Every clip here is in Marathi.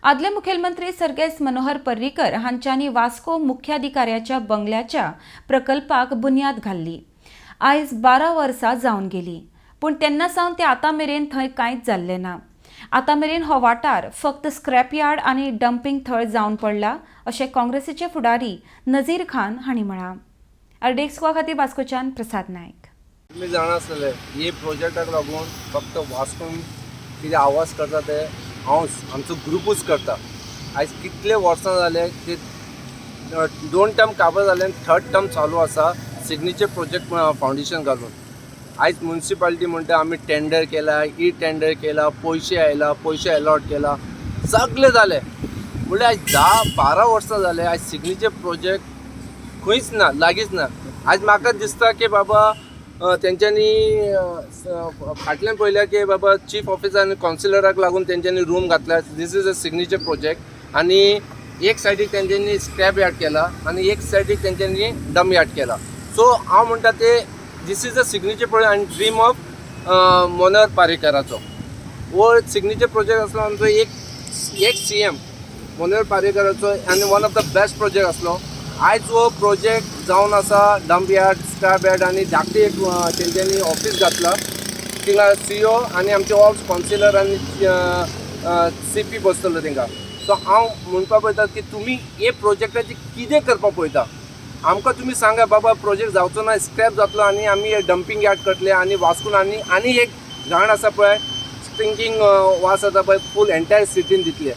आदले मुखेलमंत्री सर्गेस मनोहर पर्रीकर हांच्यांनी वास्को मुख्याधिकाऱ्याच्या बंगल्याच्या प्रकल्पाक बुन्याद घाल्ली। आयज 12 वर्सां जावन गेली, पूण तेन्ना सावन ते आतां मेरेन थंय कांयच जाल्लें ना। आतां मेरेन हो वाठार फक्त स्क्रॅप यार्ड आनी डंपिंग थळ जावन पडला, अशें काँग्रेसीचे फुडारी नजीर खान हांणी म्हळां। अर्डेक्सवा खातीर वास्कोच्यान प्रसाद नायक। तुम्ही जाणा आसतले हे प्रोजेक्टाक लागून फक्त वास्कोन कितें आवाज करता ते हांव आमचो ग्रुपूच करता। आयज कितले वर्सां जाले ते 2 टर्म काबार जाले, 3rd टर्म चालू आसा सिग्नेचर प्रोजेक्ट फाउंडेशन घालून। आयज म्युनिसिपालिटी म्हणटा आमी टेंडर केला, टेंडर केला, पैसे आयला, पैसे अलॉट केला, सगळे जाले, म्हणजे आयज 10-12 वर्सां जाले आयज सिग्नेचर प्रोजेक्ट खंयच ना, लागींच ना। आयज म्हाका दिसता की बाबा तेंच्यांनी फाटल्यान पळयल्या की बाबा चीफ ऑफिसर आनी कावन्सिलराक लागून तेंच्यांनी रूम घातला, this is a signature project, आनी एक सायडीक तेंच्यांनी स्क्रॅप यार्ड केला आनी एक सायडीक तेंच्यांनी डम यार्ड केला। सो हांव म्हणटा ते this is a signature project आनी ड्रीम ऑफ मनोहर पर्रीकराचो। हो सिग्नेचर प्रोजेक्ट आसलो आमचो एक CM मनोहर पर्रीकराचो आनी one of the best project आसलो। आयज हो प्रोजेक्ट जावन आसा डंप यार्ड, स्क्रॅप यार्ड आनी धाकटी एक तेंच्यांनी ऑफिस घातला, थिंगा CEO आनी आमचे ऑल कावन्सिलर आनी CP बसतलो थिंगा। सो हांव म्हणपा पळयता की तुमी हे प्रोजेक्टाची कितें करपा पळयता, आमकां तुमी सांगा बाबा प्रोजेक्ट जावचो ना, स्क्रॅप जातलो आनी आमी हे डंपिंग यार्ड करतले आनी वास्कोन आनी एक घाण आसा पळय, स्टिंकिंग वास आसा पळय, फूल एंटायर सिटीन दितले।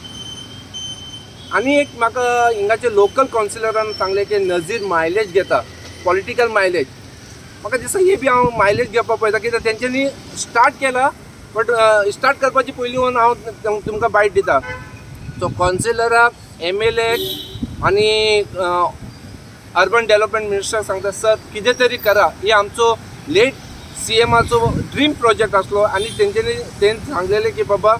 आनी एक म्हाका हिंगाचे लोकल कावन्सिलरान सांगलें की नजीर मायलेज घेता, पॉलिटिकल मायलेज। म्हाका दिसता हे बी हांव मायलेज घेवपाक पळयता, कित्याक तेंच्यांनी स्टार्ट केला, बट स्टार्ट करपाची पयलीं वन हांव तुमकां बायट दिता। सो कावन्सिलराक, MLA आनी अर्बन डेव्हलपमेंट मिनिस्टराक सांगता, सर कितें तरी करा, ही आमचो लेट CMचो ड्रीम प्रोजेक्ट आसलो आनी तेंच्यांनी सांगलेलें की बाबा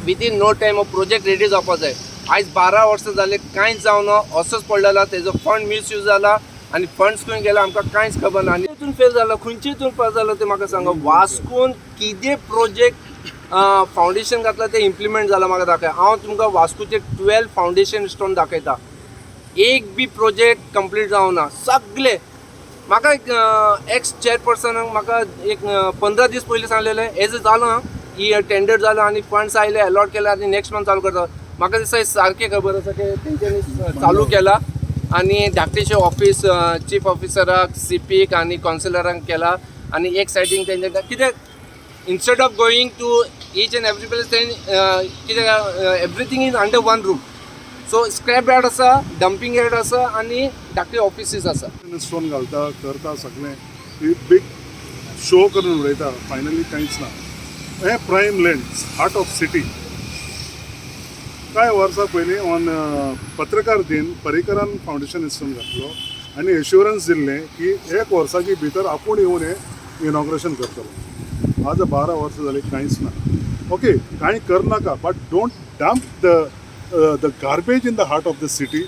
विथीन नो टायम हो प्रोजेक्ट रेडी जावपाक जाय। आयज 12 वर्सां जाले कांयच जावना, असोच पडलेला, तेजो फंड मिसयूज जाला आनी फंड्स खंय गेला आमकां कांयच खबर ना। आनी हितून फेल जाला, खंयचे हितून फेल जालो ते म्हाका सांगा। वास्कोन कितें प्रोजेक्ट फाउंडेशन घातला ते इम्प्लिमेंट जाला म्हाका दाखय। हांव तुमकां वास्कोचे 12 फाउंडेशन स्टोन दाखयता, एक बी प्रोजेक्ट कंप्लीट जावना, सगळे। म्हाका एक्स चेअरपर्सनाक म्हाका एक 15 दीस पयलीं सांगलेलें हेज जालो आं, ही टेंडर जालो आनी फंड्स आयले, अलॉट केले आनी नेक्स्ट मंथ चालू करता। म्हाका दिसता सारकें खबर आसा की तेंच्यांनी चालू केला आनी धाकटेशें ऑफिस चीफ ऑफिसराक, CPक आनी कावन्सिलरांक केला आनी एक सायडीन तेंच्या कित्याक instead of going to each and every place कित्याक everything is under one roof. So scrap yard आसा, डंपिंग यार्ड आसा आनी धाकटे ऑफिसीस आसा। स्टोन घालता करता सगळें बीग शो करून उडयता, फायनली कांयच ना। हे prime land heart of city. कांय वर्सां पयलीं ऑन पत्रकार दिन पर्रीकरान फाउंडेशन स्टोन घातलो आनी एश्युरन्स दिल्लें की 1 वर्साची भितर आपूण येवन हें इनॉग्रेशन करतलो। आज 12 वर्सां जालीं कांयच ना। ओके, कांय करनाका, but don't dump the garbage in the heart of the city